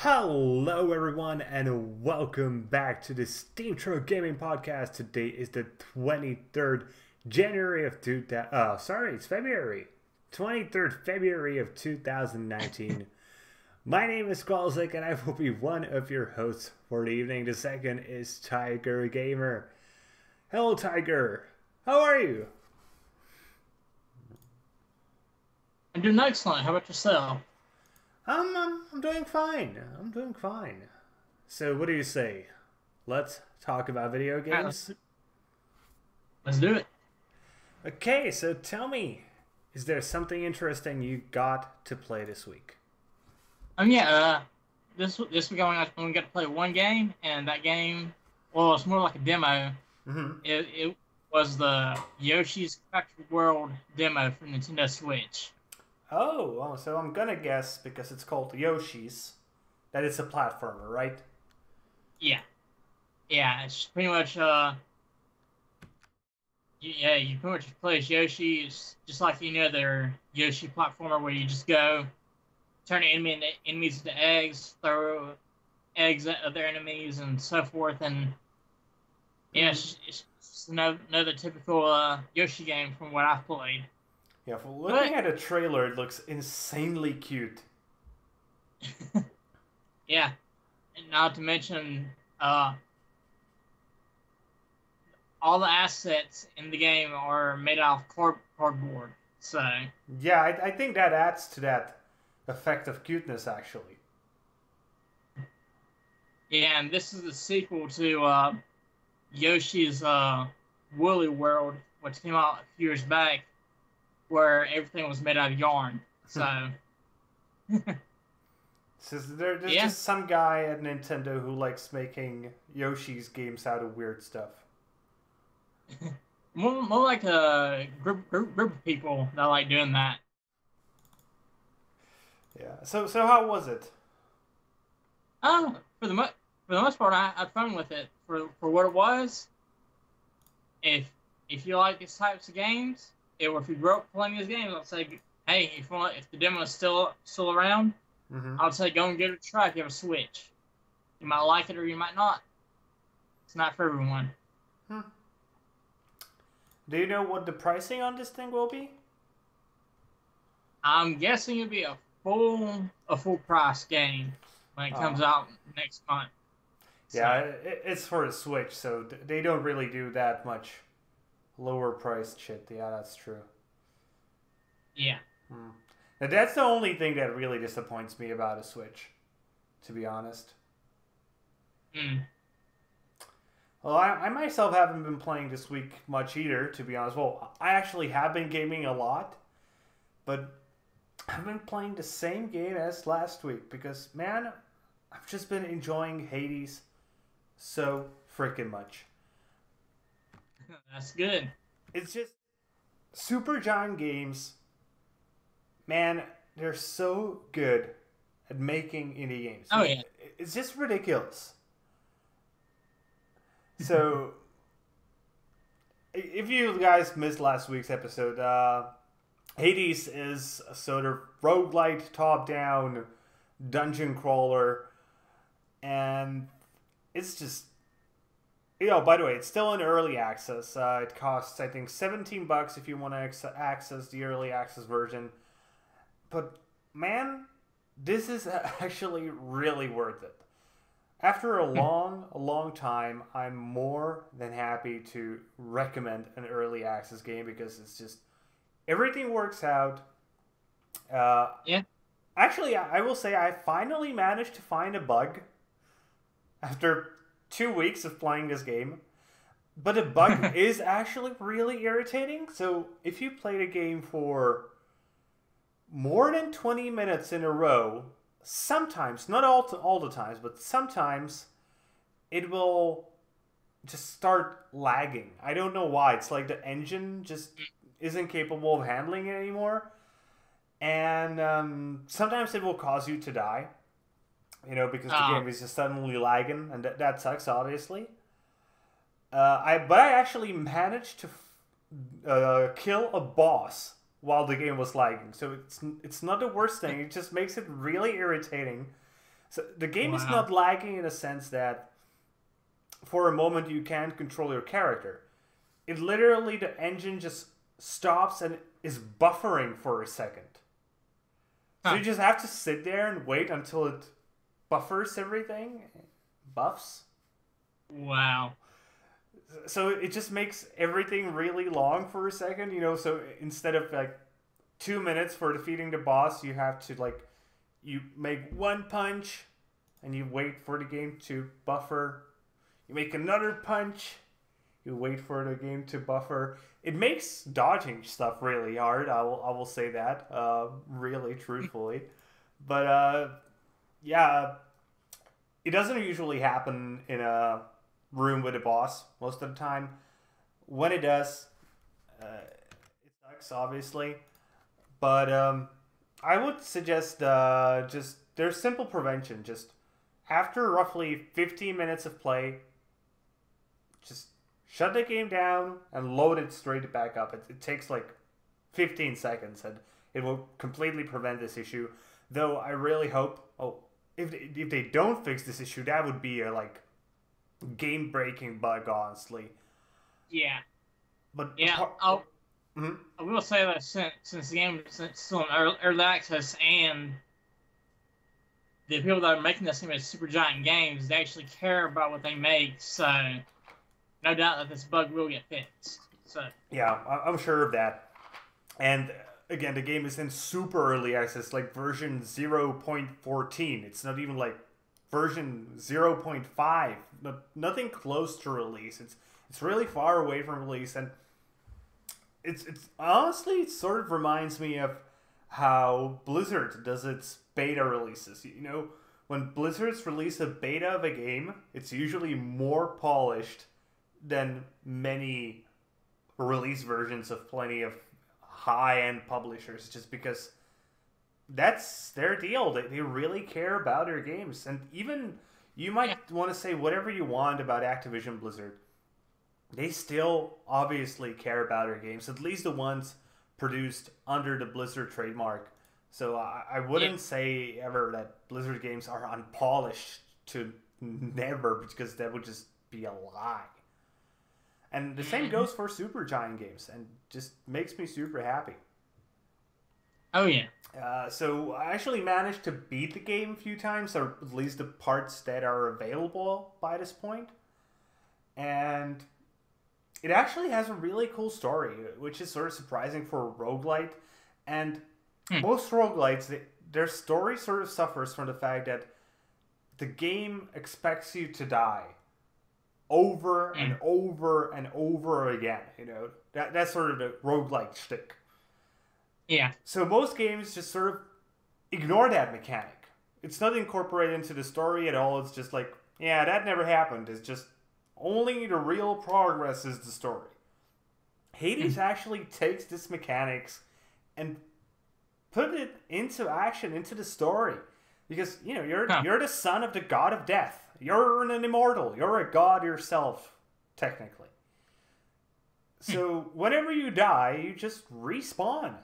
Hello everyone and welcome back to the SteemTrail Gaming podcast. Today is the 23rd January of it's February. 23rd February of 2019. My name is Kralizec and I will be one of your hosts for the evening. The second is Tygergamer. Hello Tiger. How are you? I'm doing excellent. How about yourself? I'm doing fine. I'm doing fine. So what do you say? Let's talk about video All right, games? let's do it. Okay, so tell me, is there something interesting you got to play this week? Yeah. This week I only got to play one game, and that game, well, it's more like a demo. Mm-hmm. It was the Yoshi's Crafted World demo for Nintendo Switch. Oh, well, so I'm gonna guess, because it's called Yoshi's, that it's a platformer, right? Yeah, yeah. It's pretty much you pretty much play as Yoshi. It's just like their Yoshi platformer where you just go turn enemies into eggs, throw eggs at other enemies, and so forth. And yeah, it's just another typical Yoshi game from what I've played. Yeah, for looking at a trailer, it looks insanely cute. Yeah, and not to mention all the assets in the game are made out of cardboard. So Yeah, I think that adds to that effect of cuteness, actually. yeah, and this is the sequel to Yoshi's Woolly World, which came out a few years back, where everything was made out of yarn. So So there's yeah, just some guy at Nintendo who likes making Yoshi's games out of weird stuff. more like a group of people that like doing that. Yeah. So how was it? For the most part, I had fun with it for what it was. If you like these types of games, or if you grew up playing these games, I'd say, hey, if the demo is still around, Mm-hmm. I'd say go and give it a try if you have a Switch. You might like it or you might not. It's not for everyone. Hmm. Do you know what the pricing on this thing will be? I'm guessing it'll be a full price game when it comes out next month. Yeah, So, it's for a Switch, so they don't really do that much lower priced shit. Yeah, that's true. yeah. Hmm. Now, that's the only thing that really disappoints me about a Switch, to be honest. Mm. Well, I myself haven't been playing this week much either, to be honest. Well, I actually have been gaming a lot, but I've been playing the same game as last week because, man, I've just been enjoying Hades so freaking much. That's good. It's just Super Giant Games, man, they're so good at making indie games. Oh yeah. It's just ridiculous. So, if you guys missed last week's episode, Hades is a sort of roguelite top-down dungeon crawler, and it's just, by the way, it's still in early access. It costs, I think, $17 if you want to access the early access version. But, man, this is actually really worth it. After a long time, I'm more than happy to recommend an early access game because it's just, everything works out. Yeah. Actually, I will say I finally managed to find a bug after 2 weeks of playing this game. But the bug is actually really irritating. So if you play the game for more than 20 minutes in a row, sometimes, not all the times, but sometimes it will just start lagging. I don't know why. It's like the engine just isn't capable of handling it anymore. And sometimes it will cause you to die. Because the game is just suddenly lagging, and that sucks, obviously. But I actually managed to kill a boss while the game was lagging, so it's not the worst thing. It just makes it really irritating So the game is Wow. not lagging in a sense that for a moment you can't control your character. It literally, the engine just stops and is buffering for a second. So Huh. you just have to sit there and wait until it buffers everything. Buffs. Wow. So it just makes everything really long for a second, you know. So instead of like 2 minutes for defeating the boss, you have to like, you make one punch and you wait for the game to buffer. You make another punch, you wait for the game to buffer. It makes dodging stuff really hard. I will say that, really truthfully. But yeah, it doesn't usually happen in a room with a boss most of the time. When it does, it sucks, obviously. But I would suggest just there's simple prevention. Just after roughly 15 minutes of play, just shut the game down and load it straight back up. It takes like 15 seconds and it will completely prevent this issue. Though I really hope, if they don't fix this issue, that would be a like game breaking bug, honestly. Yeah. But Yeah. I will say that since the game is still in early access and the people that are making this game as Supergiant Games, they actually care about what they make, so no doubt that this bug will get fixed. So yeah, I'm sure of that. And again, the game is in super early access, like version 0.14. It's not even like version 0.5. Nothing close to release. It's really far away from release, and it's honestly, it sort of reminds me of how Blizzard does its beta releases. You know, when Blizzards release a beta of a game, it's usually more polished than many release versions of plenty of high-end publishers, just because that's their deal. They really care about their games. And even, you might want to say whatever you want about Activision Blizzard, they still obviously care about their games, at least the ones produced under the Blizzard trademark. So I yeah. wouldn't say ever that Blizzard games are unpolished, to never, because that would just be a lie. And the same Mhm. goes for Supergiant games, and just makes me super happy. Oh yeah. So I actually managed to beat the game a few times, or at least the parts that are available by this point. And it actually has a really cool story, which is sort of surprising for a roguelite. And Hmm. most roguelites, their story sort of suffers from the fact that the game expects you to die over Hmm. and over and over again. You know, that's sort of the roguelike shtick. Yeah. So most games just sort of ignore that mechanic. It's not incorporated into the story at all. It's just like, yeah, that never happened. It's just only the real progress is the story. Hmm. Hades actually takes this mechanics and put it into action, into the story. Because, you know, Huh. you're the son of the god of death. You're an immortal. You're a god yourself, technically. Hmm. So whenever you die, you just respawn.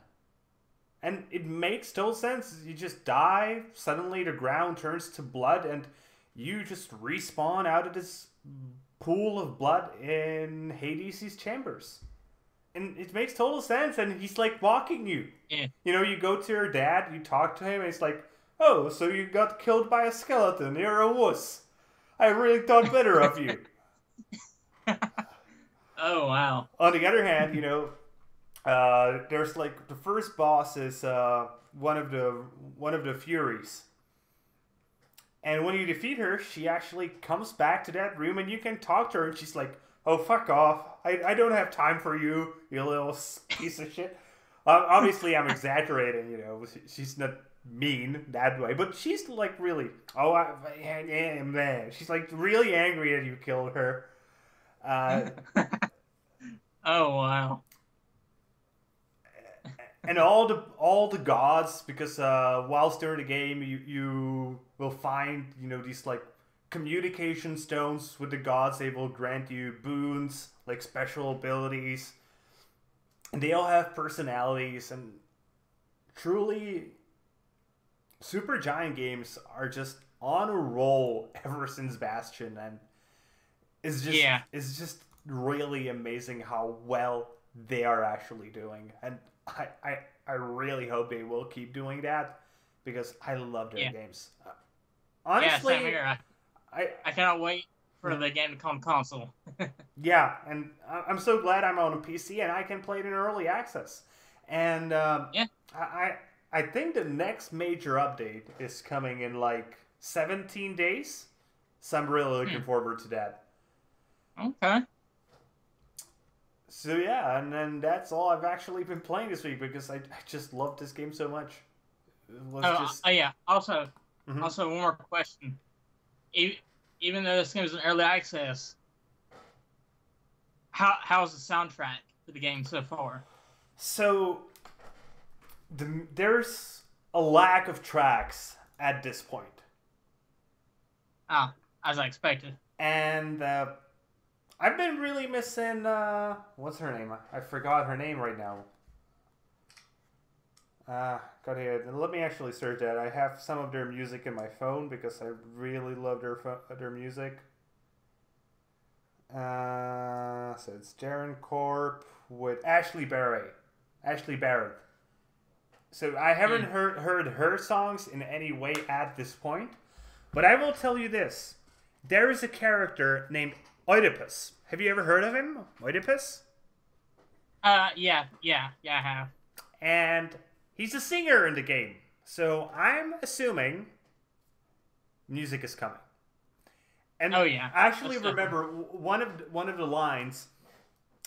And it makes total sense. You just die, suddenly the ground turns to blood, and you just respawn out of this pool of blood in Hades' chambers. And it makes total sense, and he's like mocking you. Yeah. You know, you go to your dad, you talk to him, and it's like, oh, so you got killed by a skeleton. You're a wuss. I really thought better of you. Oh wow. On the other hand, you know, there's like the first boss is one of the Furies, and when you defeat her, she actually comes back to that room, and you can talk to her, and she's like, "Oh, fuck off! I don't have time for you, you little piece of shit." Obviously, I'm exaggerating. You know, she's not mean that way, but she's like really, man, she's like really angry that you killed her. Uh, Oh wow. and all the gods, because whilst during the game you will find, you know, these like communication stones with the gods. They will grant you boons, like special abilities, and they all have personalities. And truly, super giant games are just on a roll ever since Bastion, and it's just really amazing how well they are actually doing. And I really hope they will keep doing that because I love their games. Honestly, yeah, same here. I cannot wait for the game to come console. Yeah, and I'm so glad I'm on a PC and I can play it in early access. And I think the next major update is coming in like 17 days. So I'm really looking forward to that. Okay. So yeah, and then that's all I've actually been playing this week because I just love this game so much. It was yeah. Also, one more question. Even though this game is in early access, how's the soundtrack for the game so far? So there's a lack of tracks at this point. As I expected. And I've been really missing, what's her name? I forgot her name right now. Go ahead. Let me actually search that. I have some of their music in my phone because I really love their music. So it's Darren Corp with Ashley Barrett. So I haven't heard her songs in any way at this point. But I will tell you this. There is a character named Oedipus. Have you ever heard of him? Oedipus? Yeah, I have. And he's a singer in the game. So I'm assuming music is coming. And I actually remember one of the lines,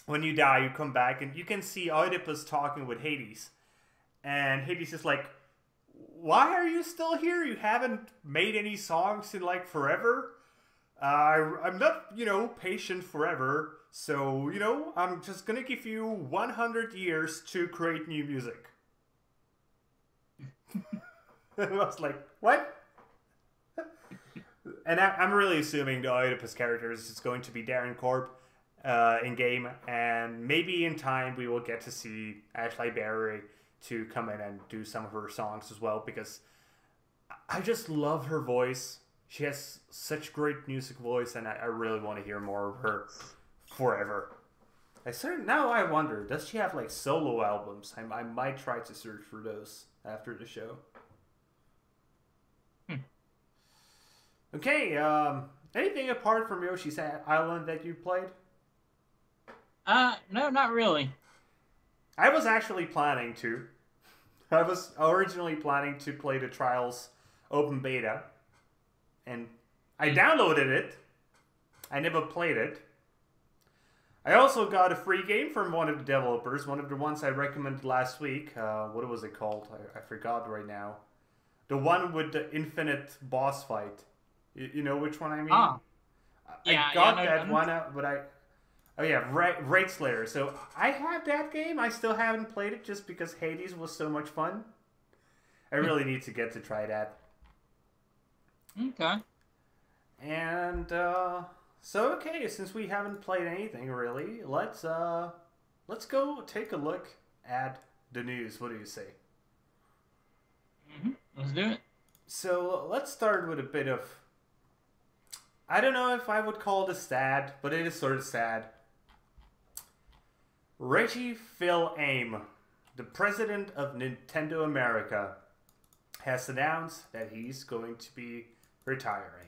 when you die, you come back, and you can see Oedipus talking with Hades. And Hades is like, why are you still here? You haven't made any songs in like forever? I'm not, patient forever. So, I'm just going to give you 100 years to create new music. I was like, what? And I'm really assuming the Oedipus character is just going to be Darren Corp in game. And maybe in time we will get to see Ashley Barry to come in and do some of her songs as well. Because I just love her voice. She has such great music voice, and I really want to hear more of her forever. Now I wonder, does she have like solo albums? I might try to search for those after the show. Okay, anything apart from Yoshi's Island that you played? No, not really. I was actually planning to. I was originally planning to play the Trials open beta. And I downloaded it. I never played it. I also got a free game from one of the developers, one of the ones I recommended last week. What was it called? I forgot right now. The one with the infinite boss fight. You know which one I mean? I got that one out, but Raid Slayer. So I have that game. I still haven't played it just because Hades was so much fun. I really need to get to try that. Okay. And since we haven't played anything really, let's go take a look at the news. What do you say? Let's do it. So let's start with a bit of, I don't know if I would call this sad, but it is sort of sad. Reggie Fils-Aime, the president of Nintendo America, has announced that he's going to be retiring.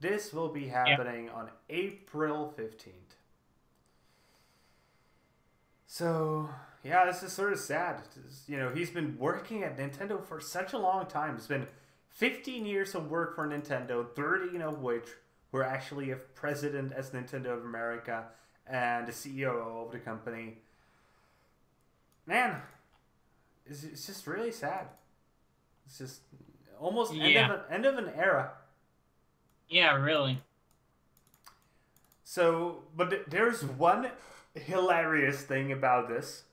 This will be happening on April 15th. So, yeah, this is sort of sad. He's been working at Nintendo for such a long time. It's been 15 years of work for Nintendo, 13 of which were actually a president as Nintendo of America and the CEO of the company. Man, it's just really sad. It's just almost end of an era. Yeah, really. So, but there's one hilarious thing about this.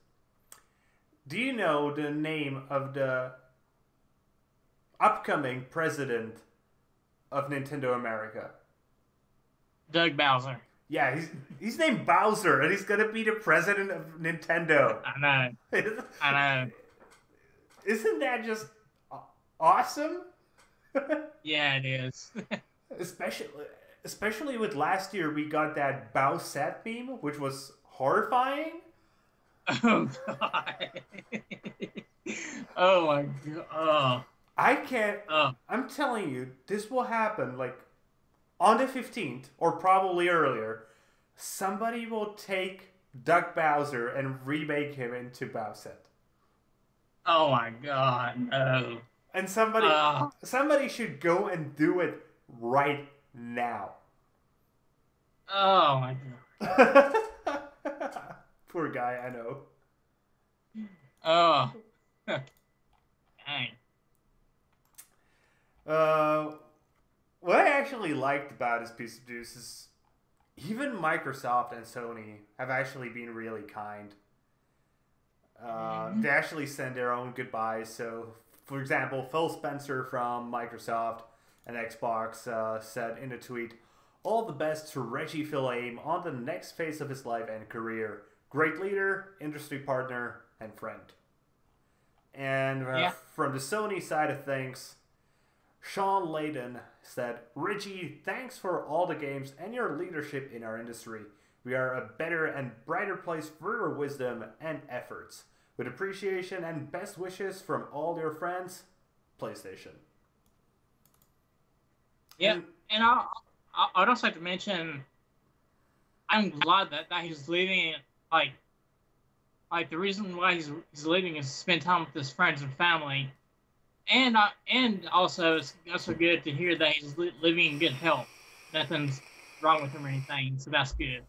Do you know the name of the upcoming president of Nintendo America? Doug Bowser. Yeah, he's named Bowser, and he's gonna be the president of Nintendo. I know. Isn't that just awesome? Yeah, it is. especially especially with last year, we got that Bowsette meme, which was horrifying. Oh god. Oh my god. I can't. Oh. I'm telling you, this will happen like on the 15th or probably earlier. Somebody will take Duck Bowser and remake him into Bowsette. Oh my god. No. And Oh. somebody should go and do it right now. Oh my Poor guy, I know. god. Oh. Dang. Uh, what I actually liked about this piece of news is even Microsoft and Sony have actually been really kind. They actually send their own goodbyes. So, for example, Phil Spencer from Microsoft and Xbox said in a tweet, "All the best to Reggie Fils-Aime on the next phase of his life and career. Great leader, industry partner, and friend." And from the Sony side of things, Sean Layden said, "Reggie, thanks for all the games and your leadership in our industry. We are a better and brighter place for your wisdom and efforts. With appreciation and best wishes from all your friends, PlayStation." Yeah, and I'd also like to mention, I'm glad that he's leaving. Like the reason why he's leaving is to spend time with his friends and family, and also it's also good to hear that he's living in good health. Nothing's wrong with him or anything, so that's good.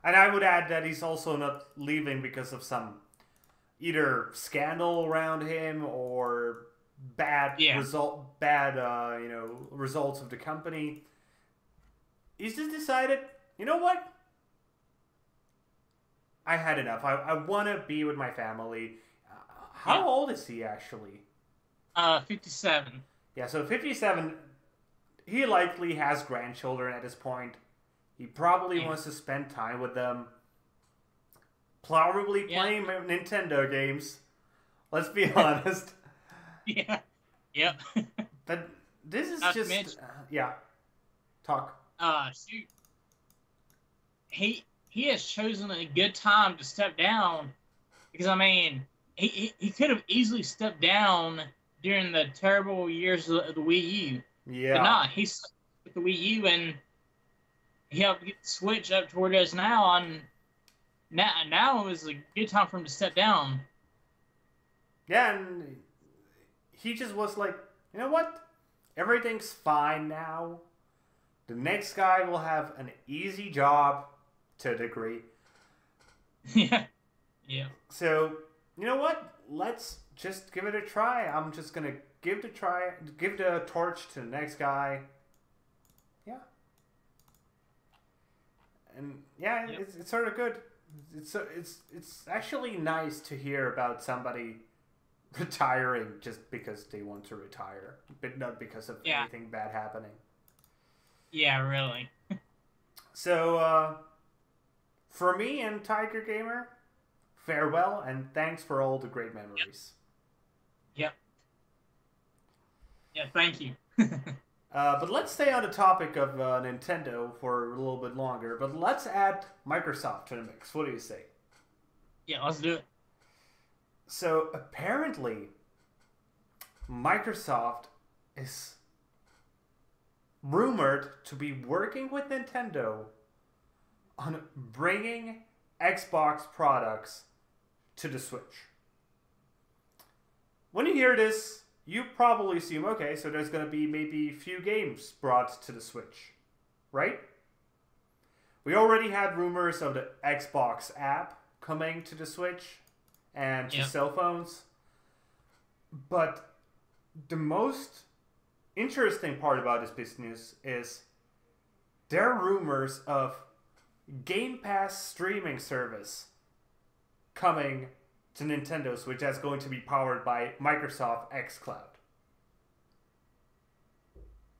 And I would add that he's also not leaving because of some either scandal around him or bad results of the company. He's just decided, you know what? I had enough. I want to be with my family. How old is he actually? 57. Yeah, so 57. He likely has grandchildren at this point. He probably wants to spend time with them. Probably playing Nintendo games. Let's be honest. Yeah. Yep. But this is just... Talk. Shoot. He has chosen a good time to step down because, I mean, he could have easily stepped down during the terrible years of the Wii U. Yeah. But not. He stuck with the Wii U and he helped get the Switch up to where it is now, and now is a good time for him to step down. Yeah, and he just was like, you know what? Everything's fine now. The next guy will have an easy job to a degree. Yeah. Yeah. So, you know what? Let's just give it a try. I'm just going to give the torch to the next guy. Yeah. And yeah, it's sort of good. It's actually nice to hear about somebody retiring just because they want to retire, but not because of anything bad happening. Yeah, really. So, for me and Tygergamer, farewell and thanks for all the great memories. Yep. Yeah, thank you. But let's stay on the topic of Nintendo for a little bit longer. But let's add Microsoft to the mix. What do you say? Yeah, let's do it. So apparently, Microsoft is rumored to be working with Nintendo on bringing Xbox products to the Switch. When you hear this, you probably assume, okay, so there's going to be maybe a few games brought to the Switch, right? We already had rumors of the Xbox app coming to the Switch and to cell phones. But the most interesting part about this business is there are rumors of Game Pass streaming service coming to Nintendo Switch that's going to be powered by Microsoft xCloud.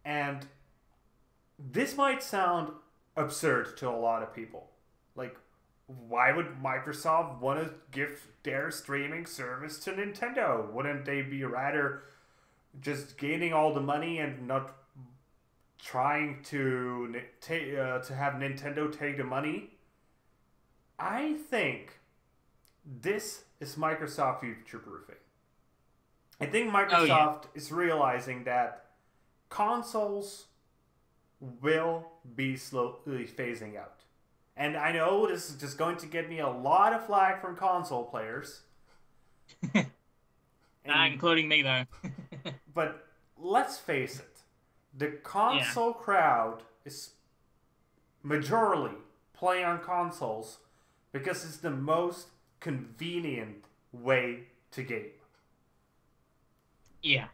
And this might sound absurd to a lot of people. Like, why would Microsoft want to give their streaming service to Nintendo? Wouldn't they be rather just gaining all the money and not trying to have Nintendo take the money. I think this is Microsoft future proofing. I think Microsoft is realizing that consoles will be slowly phasing out. And I know this is just going to get me a lot of flack from console players. Not including me, though. But let's face it. The console crowd is majorly playing on consoles because it's the most convenient way to game. Yeah.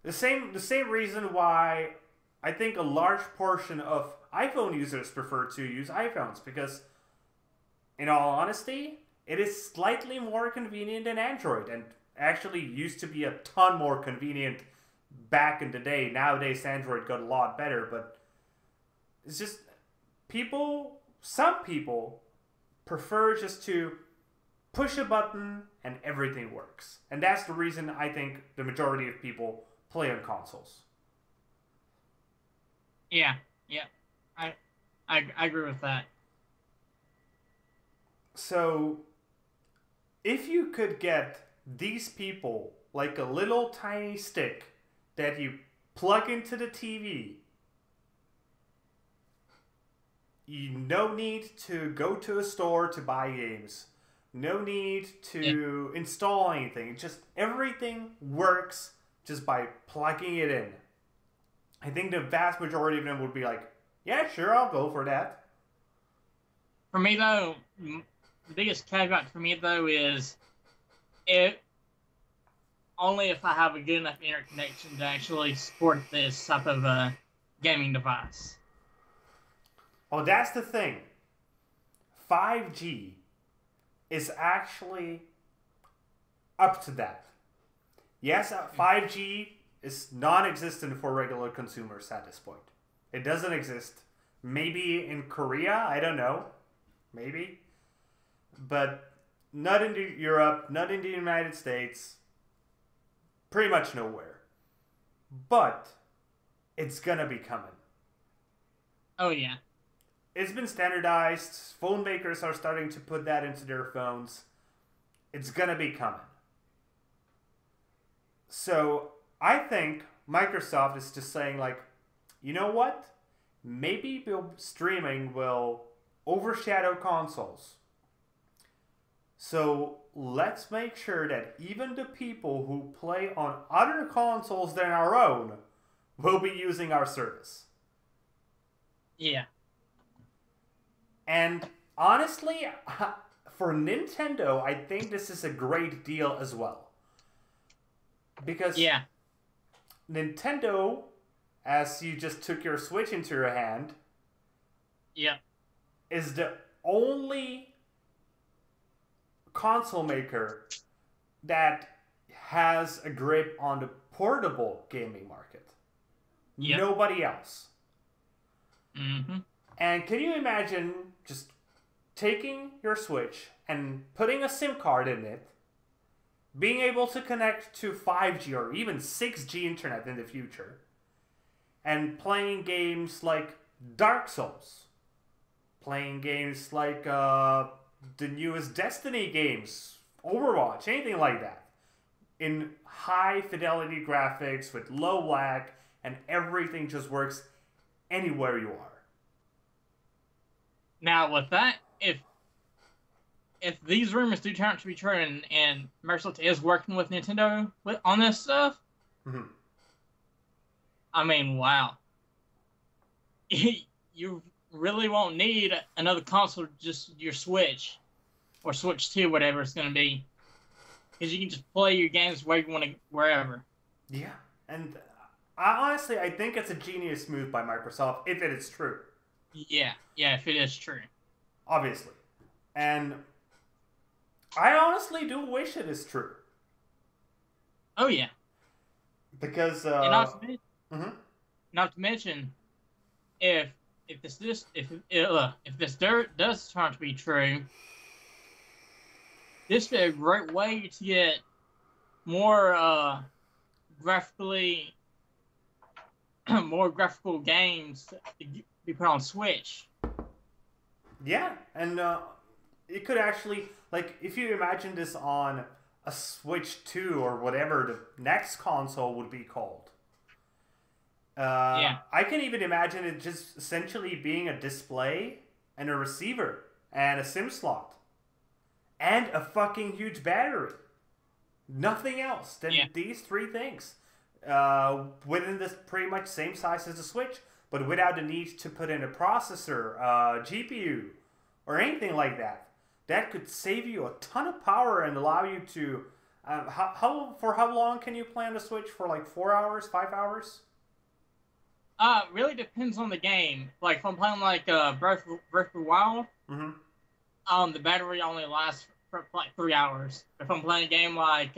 The same reason why I think a large portion of iPhone users prefer to use iPhones, because in all honesty, it is slightly more convenient than Android, and actually used to be a ton more convenient back in the day. Nowadays Android got a lot better, but it's just some people prefer just to push a button and everything works. And that's the reason I think the majority of people play on consoles. Yeah. I agree with that. So, if you could get these people like a little tiny stick that you plug into the TV, you no need to go to a store to buy games. No need to install anything. Just everything works just by plugging it in. I think the vast majority of them would be like, yeah, sure, I'll go for that. For me, though, the biggest caveat for me, though, is only if I have a good enough internet connection to actually support this type of gaming device. Oh, that's the thing. 5G is actually up to that. Yes, 5G is non-existent for regular consumers at this point. It doesn't exist. Maybe in Korea, I don't know. Maybe. But not in Europe, not in the United States. Pretty much nowhere. But it's gonna be coming. Oh, yeah. It's been standardized. Phone makers are starting to put that into their phones. It's gonna be coming. So I think Microsoft is just saying, like, you know what? Maybe streaming will overshadow consoles. So let's make sure that even the people who play on other consoles than our own will be using our service. Yeah. And honestly, for Nintendo, I think this is a great deal as well. Because Nintendo, as you just took your Switch into your hand, is the only console maker that has a grip on the portable gaming market. Nobody else. Mm-hmm. And can you imagine just taking your Switch and putting a SIM card in it, being able to connect to 5G or even 6G internet in the future, and playing games like Dark Souls, playing games like the newest Destiny games, Overwatch, anything like that, in high fidelity graphics with low lag, and everything just works anywhere you are. Now, with that, if these rumors do turn out to be true, and Microsoft is working with Nintendo on this stuff, I mean, wow. You really won't need another console, just your Switch, or Switch 2, whatever it's going to be, because you can just play your games where you want to, wherever. Yeah, and honestly, I think it's a genius move by Microsoft, if it is true. Yeah, if it is true. Obviously. And I honestly do wish it is true. Oh, yeah. Because, and not to mention, if this does turn out to be true, this would be a great way to get more graphically more graphical games to be put on Switch. Yeah, and it could actually, like, if you imagine this on a Switch 2 or whatever the next console would be called. Yeah. I can even imagine it just essentially being a display and a receiver and a SIM slot and a fucking huge battery. Nothing else than these three things. Within this pretty much same size as the Switch, but without the need to put in a processor, GPU, or anything like that. That could save you a ton of power and allow you to... for how long can you play on the Switch? For like 4 hours, 5 hours? Really depends on the game. Like, if I'm playing like Breath of the Wild, the battery only lasts for like 3 hours. If I'm playing a game like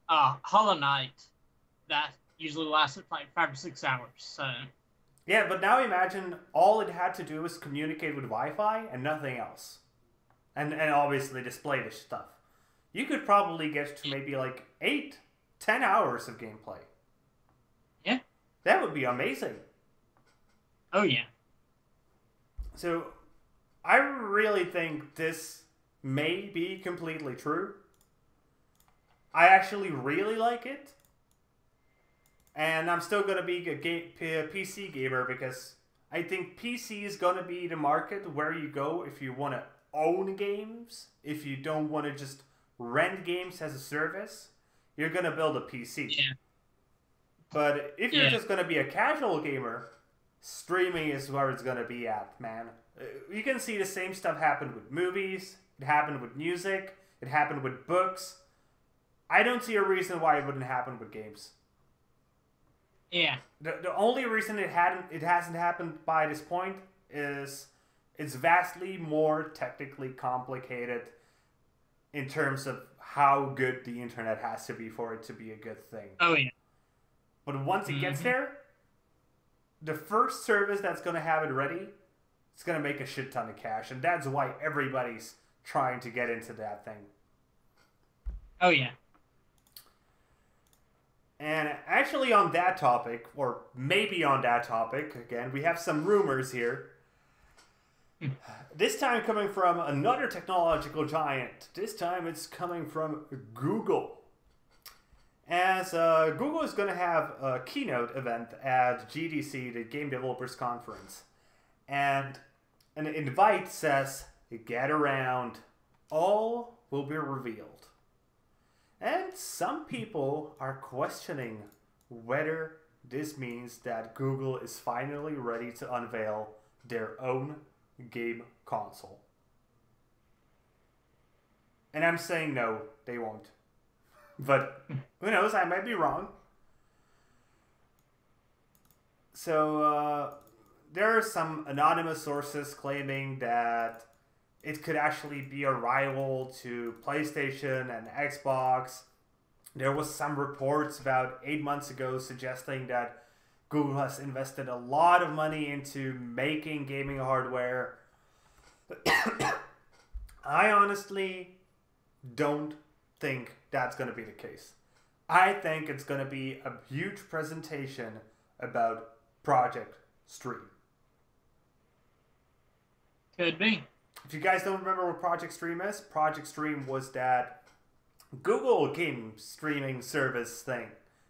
Hollow Knight, that usually lasts like 5 or 6 hours. So. Yeah, but now imagine all it had to do was communicate with Wi-Fi and nothing else. And obviously display this stuff. You could probably get to maybe like 8, 10 hours of gameplay. Yeah. That would be amazing. Oh, yeah. So, I really think this may be completely true. I actually really like it. And I'm still going to be a PC gamer because I think PC is going to be the market where you go if you want to own games. If you don't want to just rent games as a service, you're going to build a PC. Yeah. But if you're just going to be a casual gamer, streaming is where it's going to be at, man. You can see the same stuff happen with movies. It happened with music. It happened with books. I don't see a reason why it wouldn't happen with games. Yeah. The only reason it hasn't happened by this point is it's vastly more technically complicated in terms of how good the internet has to be for it to be a good thing. Oh, yeah. But once it gets there, the first service that's going to have it ready, it's going to make a shit ton of cash. And that's why everybody's trying to get into that thing. Oh, yeah. And actually on that topic, or maybe on that topic, again, we have some rumors here. This time coming from another technological giant. This time it's coming from Google. As Google is going to have a keynote event at GDC, the Game Developers Conference. And an invite says, get around, all will be revealed. And some people are questioning whether this means that Google is finally ready to unveil their own game console. And I'm saying no, they won't. But who knows, I might be wrong. So there are some anonymous sources claiming that it could actually be a rival to PlayStation and Xbox. There was some reports about 8 months ago suggesting that Google has invested a lot of money into making gaming hardware. I honestly don't think that's going to be the case. I think it's going to be a huge presentation about Project Stream. Could be. If you guys don't remember what Project Stream is, Project Stream was that Google game streaming service thing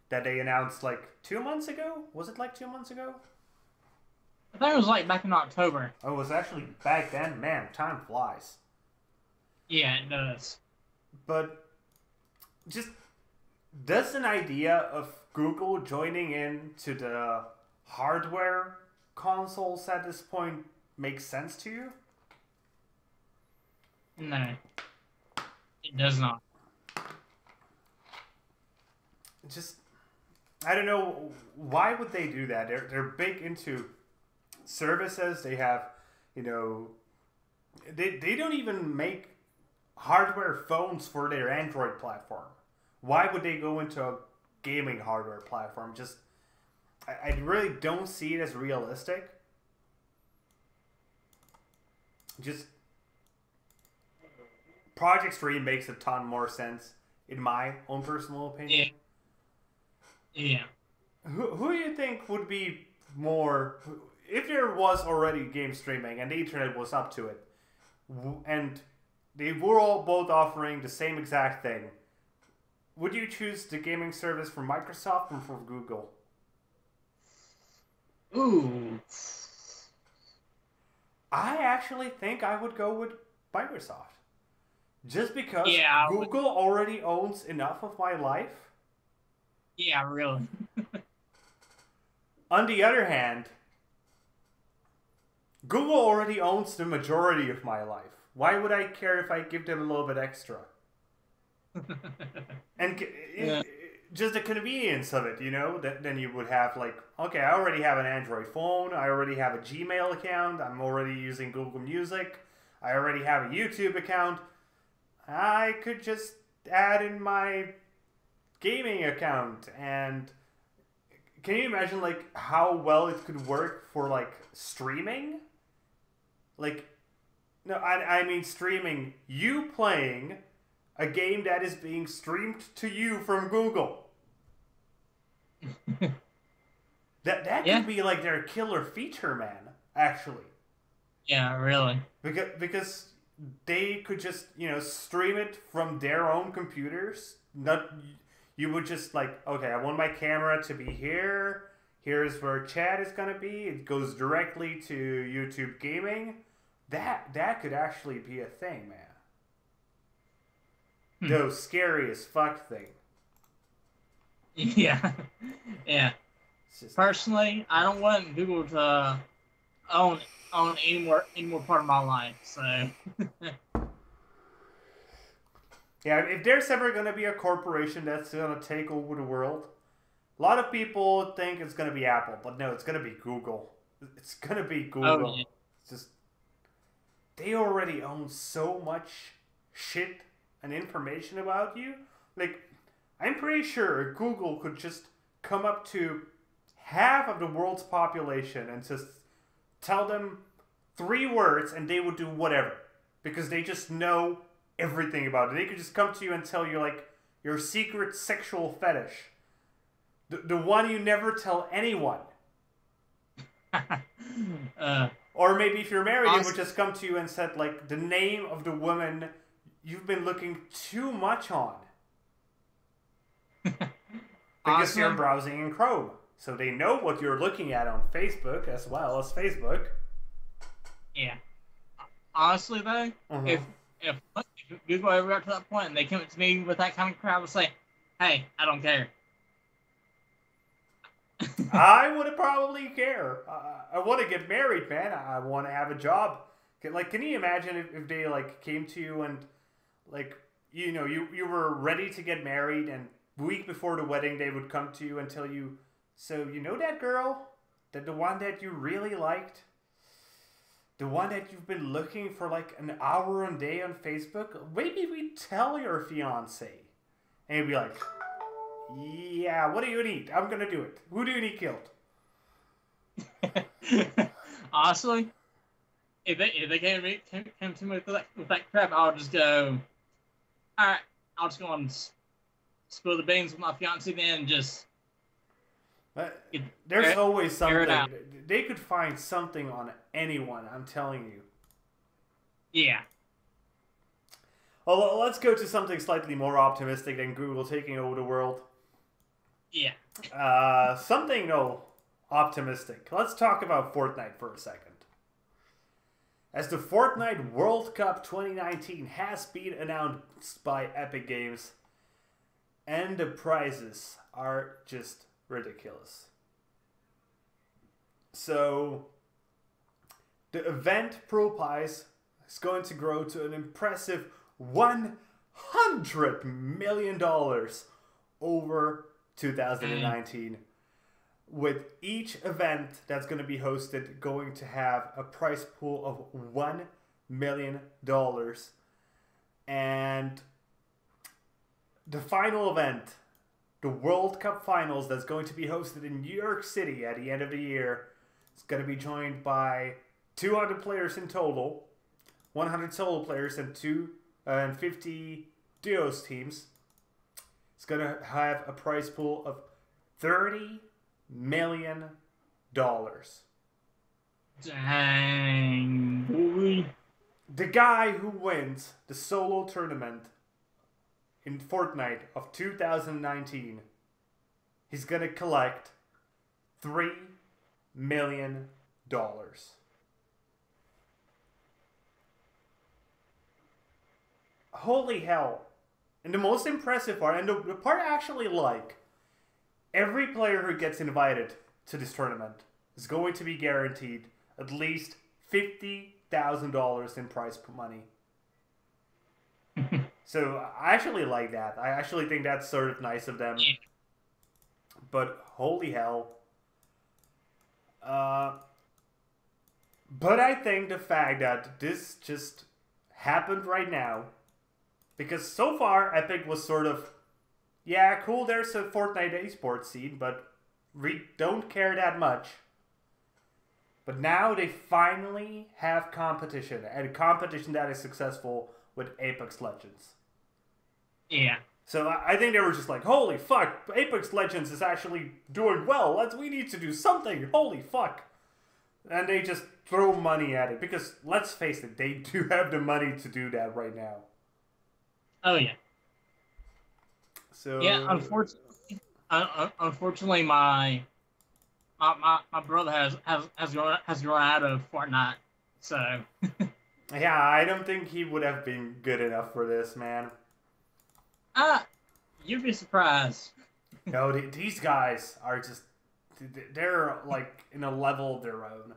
that they announced like 2 months ago? Was it like 2 months ago? I thought it was like back in October. Oh, it was actually back then? Man, time flies. Yeah, it does. But just, does an idea of Google joining in to the hardware consoles at this point make sense to you? No. It does not. Just, I don't know, why would they do that? They're big into services. They have, you know, they don't even make hardware phones for their Android platform. Why would they go into a gaming hardware platform? Just, I really don't see it as realistic. Just, Project Stream makes a ton more sense, in my own personal opinion. Yeah. Who do you think would be more, if there was already game streaming and the internet was up to it, and they were all both offering the same exact thing, would you choose the gaming service from Microsoft or from Google? Ooh. I actually think I would go with Microsoft. Just because Yeah. Google already owns enough of my life. Yeah, really. On the other hand, Google already owns the majority of my life. Why would I care if I give them a little bit extra? And Yeah. just the convenience of it, you know, that then you would have like, okay, I already have an Android phone, I already have a Gmail account, I'm already using Google Music, I already have a YouTube account. I could just add in my gaming account, and can you imagine like how well it could work for like streaming? Like, no, I mean streaming, you playing a game that is being streamed to you from Google. That Yeah. could be like their killer feature, man. Actually, Yeah, really. because they could just, you know, stream it from their own computers. Not, you would just like, okay, I want my camera to be here. Here's where chat is gonna be. It goes directly to YouTube Gaming. That could actually be a thing, man. Though scary as fuck thing. Yeah. Yeah. It's just, Personally, I don't want Google to own any more part of my life. So yeah, if there's ever gonna be a corporation that's gonna take over the world, a lot of people think it's gonna be Apple, but no, it's gonna be Google. It's gonna be Google. yeah. It's just, they already own so much shit and information about you. Like, I'm pretty sure Google could just come up to half of the world's population and just tell them 3 words and they would do whatever. Because they just know everything about it. They could just come to you and tell you, like, your secret sexual fetish. The one you never tell anyone. Or maybe if you're married, it would just come to you and said, like, the name of the woman you've been looking too much on. Because you're browsing in Chrome. So they know what you're looking at on Facebook as well as Facebook. Yeah. Honestly, though, if Google ever got to that point and they came to me with that kind of crap, I would say, hey, I don't care. I would probably care. I want to get married, man. I want to have a job. Like, can you imagine if they, like, came to you and, like, you know, you were ready to get married, and week before the wedding they would come to you and tell you, so you know that girl? The one that you really liked? The one that you've been looking for like an hour a day on Facebook? Maybe we tell your fiance. And you'd be like, yeah, what do you need? I'm gonna do it. Who do you need killed? Honestly, if they came to me with that crap, I'll just go, alright, I'll just go and spill the beans with my fiance then and just... There's always something. They could find something on anyone, I'm telling you. Yeah. Well, let's go to something slightly more optimistic than Google taking over the world. Yeah. Something, no, optimistic. Let's talk about Fortnite for a second. As the Fortnite World Cup 2019 has been announced by Epic Games, and the prizes are just ridiculous. So, the event pro prize is going to grow to an impressive $100 million over 2019. With each event that's going to be hosted going to have a prize pool of $1 million. And the final event, the World Cup Finals, that's going to be hosted in New York City at the end of the year, it's going to be joined by 200 players in total, 100 solo players, and 50 duos teams. It's going to have a prize pool of $30 million. Dang, boy. The guy who wins the solo tournament in Fortnite of 2019, he's gonna collect $3 million. Holy hell. And the most impressive part, and the part I actually like, every player who gets invited to this tournament is going to be guaranteed at least $50,000 in prize money. So I actually like that. I actually think that's sort of nice of them. Yeah. But holy hell. But I think the fact that this just happened right now, because so far Epic was sort of, yeah, cool, there's a Fortnite esports scene, but we don't care that much. But now they finally have competition, and competition that is successful with Apex Legends. Yeah. So I think they were just like, holy fuck, Apex Legends is actually doing well. We need to do something. Holy fuck. And they just throw money at it. Because, let's face it, they do have the money to do that right now. Oh, yeah. So Yeah, unfortunately, my brother has grown out of Fortnite, so. Yeah, I don't think he would have been good enough for this, man. You'd be surprised. No, these guys are just, they're like in a level of their own.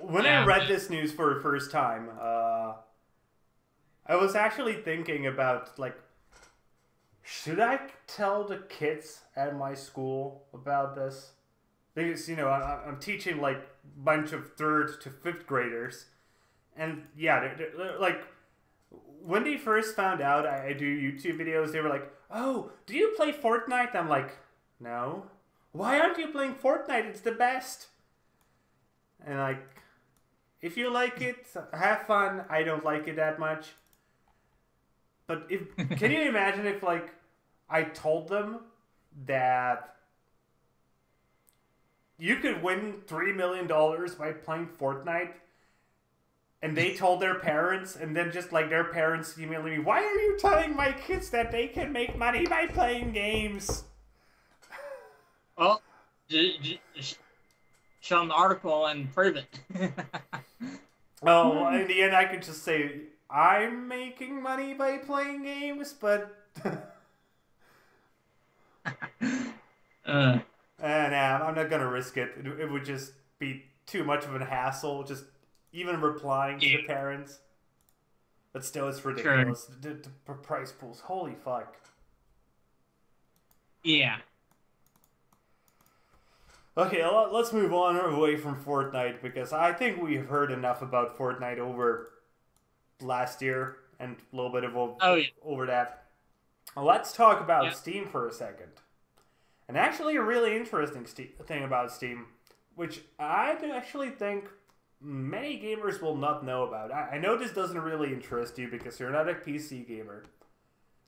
When I read this news for the first time, I was actually thinking about, like, should I tell the kids at my school about this? Because, you know, I'm teaching, like, a bunch of 3rd to 5th graders. And, yeah, they're like, when they first found out I do YouTube videos, they were like, oh, do you play Fortnite? I'm like, no. Why aren't you playing Fortnite? It's the best. And, like, if you like it, have fun. I don't like it that much. But can you imagine if, like, I told them that you could win $3 million by playing Fortnite, and they told their parents, and then just, like, their parents emailing me, why are you telling my kids that they can make money by playing games? Well, show them the article and prove it. Oh, in the end, I could just say, I'm making money by playing games, but... Nah, I'm not gonna risk it. It would just be too much of an hassle, just even replying to the parents. But still, it's ridiculous. Sure. The price pools, holy fuck. Yeah. Okay, let's move on away from Fortnite, because I think we've heard enough about Fortnite over last year and a little bit of over that. Let's talk about Steam for a second. And actually a really interesting thing about Steam, which I actually think many gamers will not know about. I know this doesn't really interest you because you're not a PC gamer.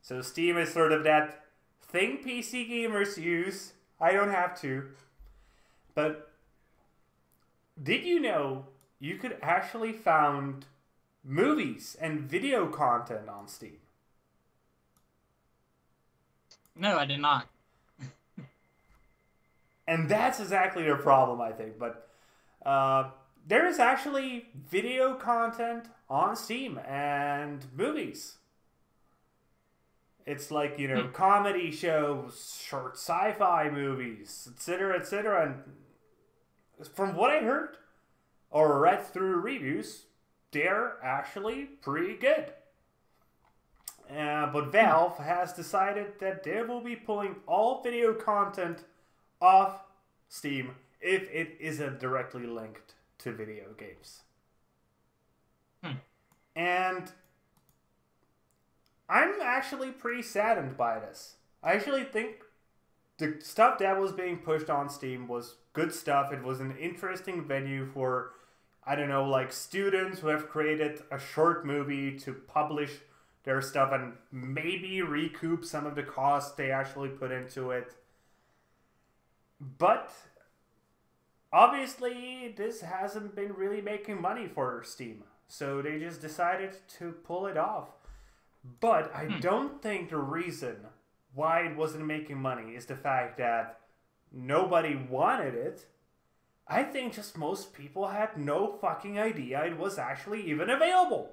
So Steam is sort of that thing PC gamers use. I don't have to. But did you know you could actually find movies and video content on Steam? No, I did not. And that's exactly the problem, I think. But there is actually video content on Steam and movies. It's like, you know, comedy shows, short sci-fi movies, etc., etc. And from what I heard or read through reviews, they're actually pretty good. But Valve has decided that they will be pulling all video content off Steam if it isn't directly linked to video games. And I'm actually pretty saddened by this. I actually think the stuff that was being pushed on Steam was good stuff. It was an interesting venue for, I don't know, like students who have created a short movie to publish their stuff and maybe recoup some of the costs they actually put into it. But obviously, this hasn't been really making money for Steam. So they just decided to pull it off. But I don't think the reason why it wasn't making money is the fact that nobody wanted it. I think just most people had no fucking idea it was actually even available.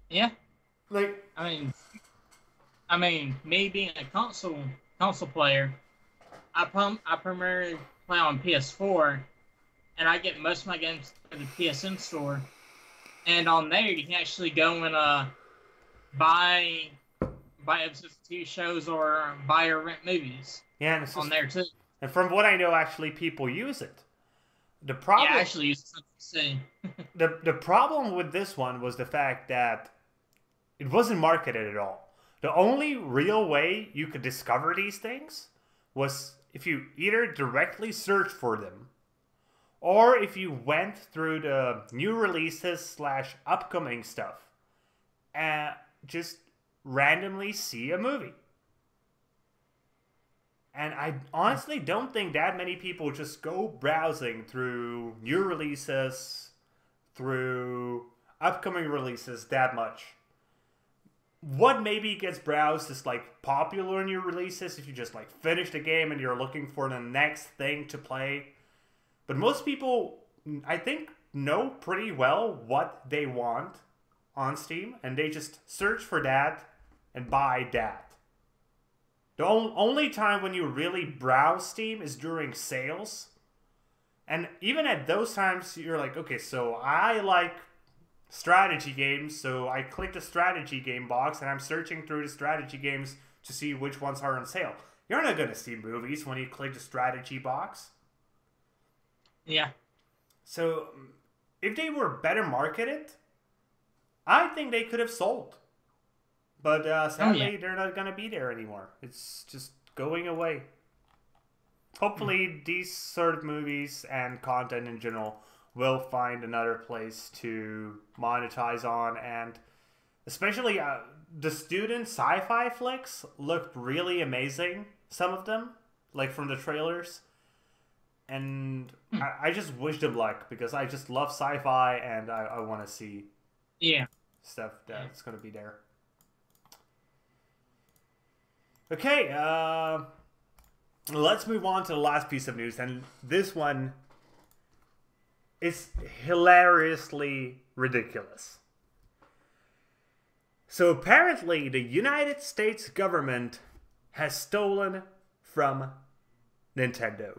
Yeah. Like, I mean, me being a console player, I primarily play on PS4, and I get most of my games through the PSN store. And on there, you can actually go and buy episodes of TV shows or buy or rent movies. yeah, on there too. And from what I know, actually, people use it. The problem, Yeah, actually, use something to the problem with this one was the fact that it wasn't marketed at all. The only real way you could discover these things was if you either directly search for them, or if you went through the new releases / upcoming stuff and just randomly see a movie. And I honestly don't think that many people just go browsing through new releases, through upcoming releases that much. What maybe gets browsed is like popular new releases if you just like finish the game and you're looking for the next thing to play. But most people, I think, know pretty well what they want on Steam, and they just search for that and buy that. The only time when you really browse Steam is during sales. And even at those times, you're like, okay, so I like strategy games, so I click the strategy game box and I'm searching through the strategy games to see which ones are on sale. You're not going to see movies when you click the strategy box. Yeah. So if they were better marketed, I think they could have sold. But sadly, they're not going to be there anymore. It's just going away. Hopefully, these sort of movies and content in general will find another place to monetize on. And especially the student sci-fi flicks looked really amazing. Some of them, like from the trailers. And I just wish them luck because I just love sci-fi and I want to see stuff that's going to be there. Okay, let's move on to the last piece of news, and this one is hilariously ridiculous. So apparently the United States government has stolen from Nintendo.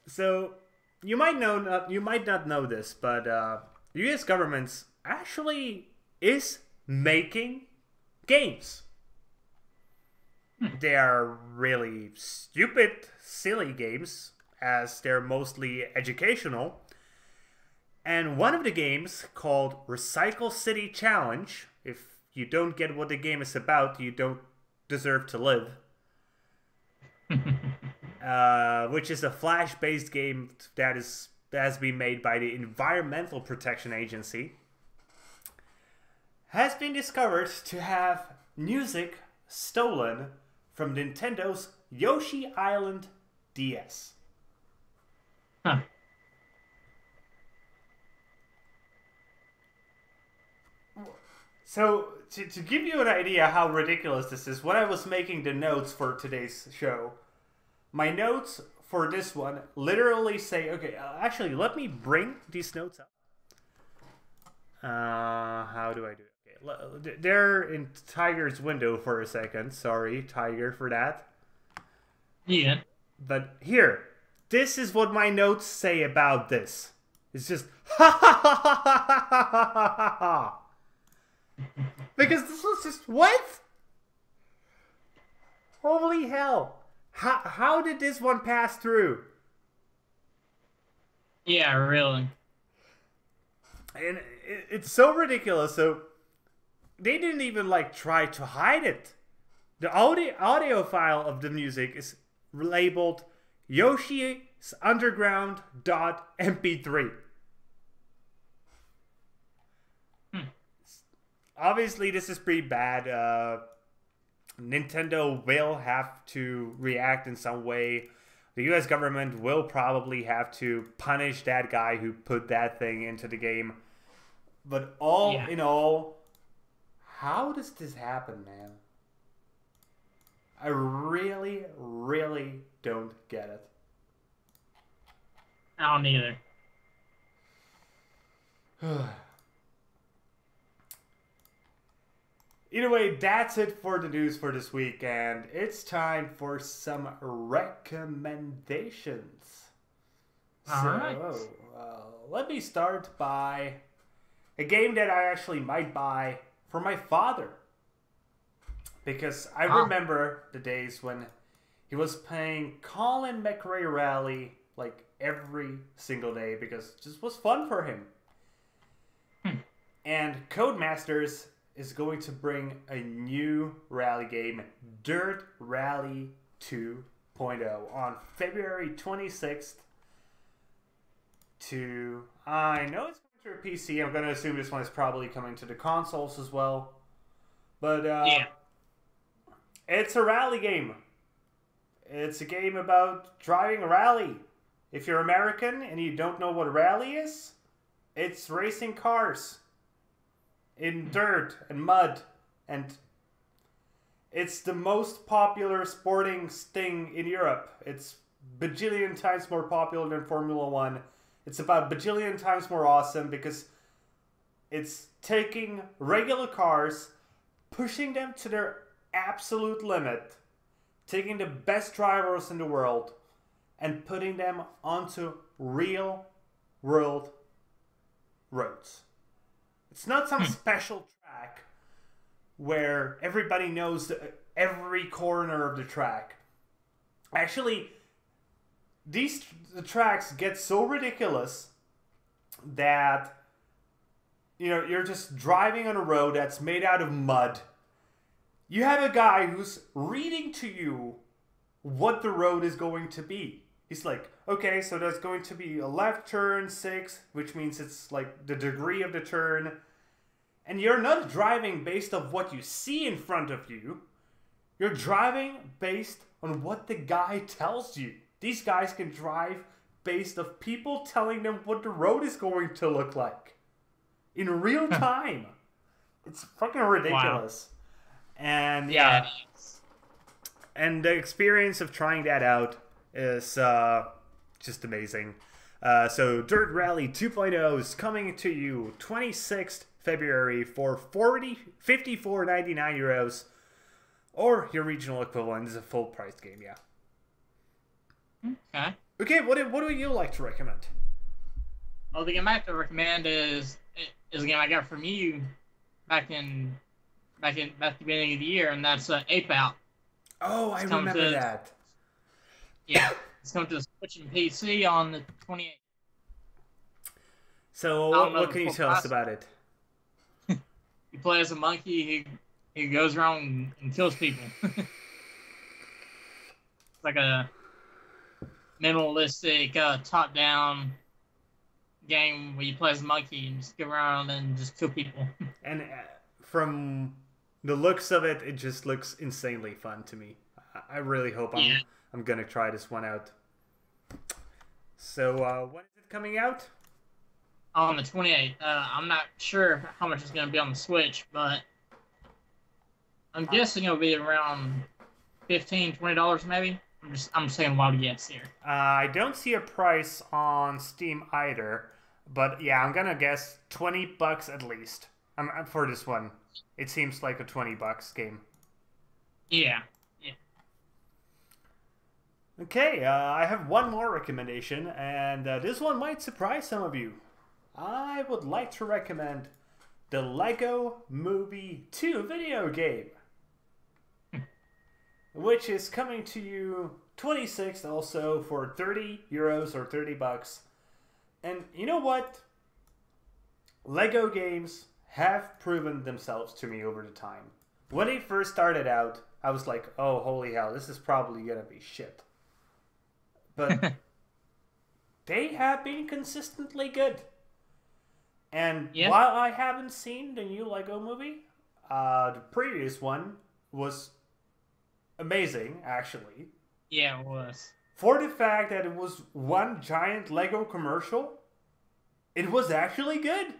So you might not know this, but the U.S. government actually is making games. They are really stupid, silly games, as they're mostly educational. And one of the games, called Recycle City Challenge, if you don't get what the game is about, you don't deserve to live. Which is a Flash-based game that has been made by the Environmental Protection Agency, has been discovered to have music stolen from Nintendo's Yoshi Island DS. Huh. So, to give you an idea how ridiculous this is, when I was making the notes for today's show, my notes for this one literally say, okay, actually, let me bring these notes up. How do I do it? Okay, they're in Tiger's window for a second. Sorry, Tiger, for that. Yeah. But here, this is what my notes say about this. It's just, ha ha ha ha ha ha ha ha ha. Because this was just, what? Holy hell. How did this one pass through? Yeah, really. And it's so ridiculous. So they didn't even like try to hide it. The audio file of the music is labeled Yoshi's Underground.mp3. Obviously, this is pretty bad. Nintendo will have to react in some way. The US government will probably have to punish that guy who put that thing into the game. But all in all, how does this happen, man? I really, really don't get it. I don't either. Either way, that's it for the news for this week, and it's time for some recommendations. Alright. Let me start by a game that I actually might buy for my father. Because I remember the days when he was playing Colin McRae Rally like every single day because it just was fun for him. And Codemasters is going to bring a new rally game, Dirt Rally 2.0, on February 26th to... I know it's coming to a PC. I'm going to assume this one is probably coming to the consoles as well. But, yeah. It's a rally game. It's a game about driving a rally. If you're American and you don't know what a rally is, it's racing cars in dirt and mud, and it's the most popular sporting thing in Europe. It's bajillion times more popular than Formula One. It's about bajillion times more awesome because it's taking regular cars, pushing them to their absolute limit, taking the best drivers in the world, and putting them onto real world roads. It's not some special track where everybody knows every corner of the track. Actually, the tracks get so ridiculous that you're just driving on a road that's made out of mud. You have a guy who's reading to you what the road is going to be. He's like, okay, so there's going to be a left turn 6, which means it's like the degree of the turn. And you're not driving based on what you see in front of you. You're driving based on what the guy tells you. These guys can drive based on people telling them what the road is going to look like. In real time. It's fucking ridiculous. Wow. And yeah. And the experience of trying that out is just amazing. So Dirt Rally 2.0 is coming to you 26th February for €54.99 euros, or your regional equivalent is a full price game. Yeah. Okay. What do you like to recommend? Well, the game I have to recommend is a game I got from you back at the beginning of the year, and that's Ape Out. Oh, I remember that. Yeah, it's coming to the Switch and PC on the 28th. So, what can you tell us about it? You play as a monkey who goes around and kills people. It's like a minimalistic, top-down game where you play as a monkey and just go around and just kill people. And from the looks of it, it just looks insanely fun to me. I really hope I'm gonna try this one out. So, when is it coming out? On the 28th. I'm not sure how much it's going to be on the Switch, but I'm guessing it'll be around $15, $20 maybe. I'm saying a wild guess here. I don't see a price on Steam either, but yeah, I'm gonna guess $20 at least. For this one, it seems like a $20 game. Yeah. Okay, I have one more recommendation, and this one might surprise some of you. I would like to recommend the Lego Movie 2 video game, which is coming to you 26th also for €30 or $30. And you know what? Lego games have proven themselves to me over the time. When they first started out, I was like, oh, holy hell, this is probably gonna be shit. But they have been consistently good. And while I haven't seen the new Lego Movie, the previous one was amazing, actually. Yeah, it was. For the fact that it was one giant Lego commercial, it was actually good.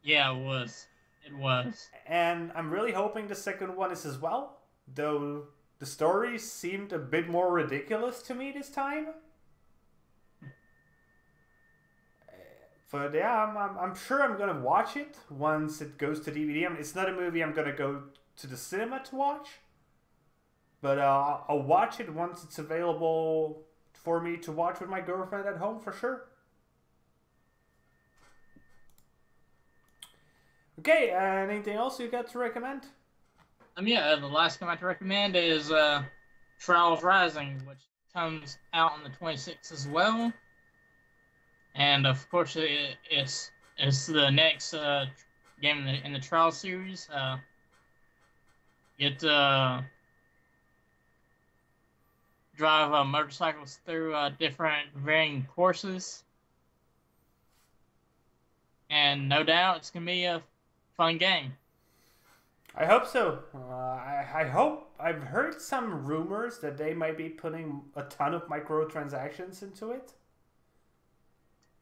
Yeah, it was. It was. And I'm really hoping the second one is as well. Though the story seemed a bit more ridiculous to me this time. But yeah, I'm sure I'm gonna watch it once it goes to DVD. I mean, it's not a movie I'm gonna go to the cinema to watch. But I'll watch it once it's available for me to watch with my girlfriend at home for sure. Okay, anything else you got to recommend? Yeah, the last game I'd recommend is Trials Rising, which comes out on the 26th as well. And of course, it's the next game in the Trials series. It drive motorcycles through different varying courses, and no doubt it's gonna be a fun game. I hope so. I hope. I've heard some rumors that they might be putting a ton of microtransactions into it.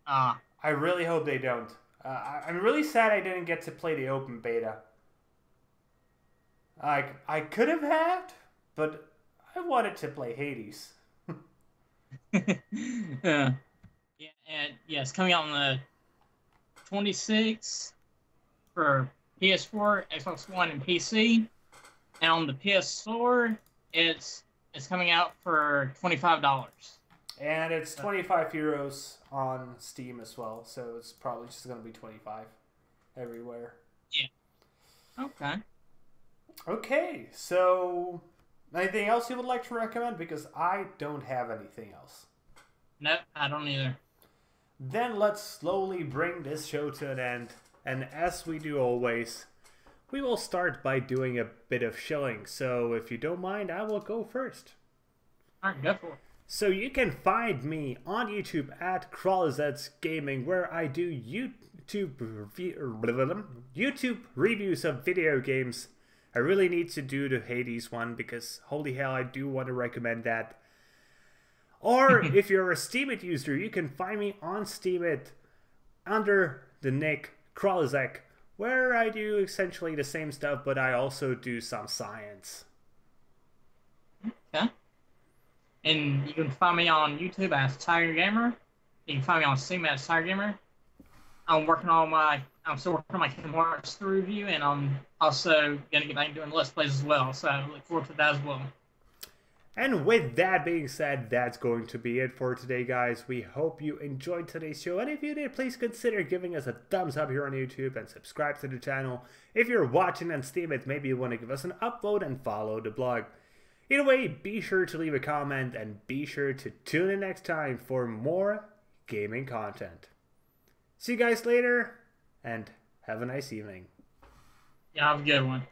I really hope they don't. I'm really sad I didn't get to play the open beta. I could have had, but I wanted to play Hades. Yeah, and yeah, it's coming out on the 26th for PS4, Xbox One, and PC. And on the PS4, it's coming out for $25. And it's 25 euros on Steam as well, so it's probably just going to be 25 everywhere. Yeah. Okay. Okay, so anything else you would like to recommend? Because I don't have anything else. Nope, I don't either. Then let's slowly bring this show to an end. And as we do always, we will start by doing a bit of shilling. So if you don't mind, I will go first. Alright, go for it. So you can find me on YouTube at Kralizec Gaming, where I do YouTube reviews of video games. I really need to do the Hades one because holy hell, I do want to recommend that. Or if you're a Steemit user, you can find me on Steemit under the nick Kralizec, where I do essentially the same stuff, but I also do some science. Okay. And you can find me on YouTube as Tygergamer. You can find me on Steam as Tygergamer. I'm still working on my Kingdom Hearts 3 review, and I'm also going to get back to doing Let's Plays as well, so I look forward to that as well. And with that being said, that's going to be it for today, guys. We hope you enjoyed today's show, and if you did, please consider giving us a thumbs up here on YouTube and subscribe to the channel. If you're watching on Steam, maybe you want to give us an upvote and follow the blog. Either way, be sure to leave a comment and be sure to tune in next time for more gaming content. See you guys later, and have a nice evening. Yeah, have a good one.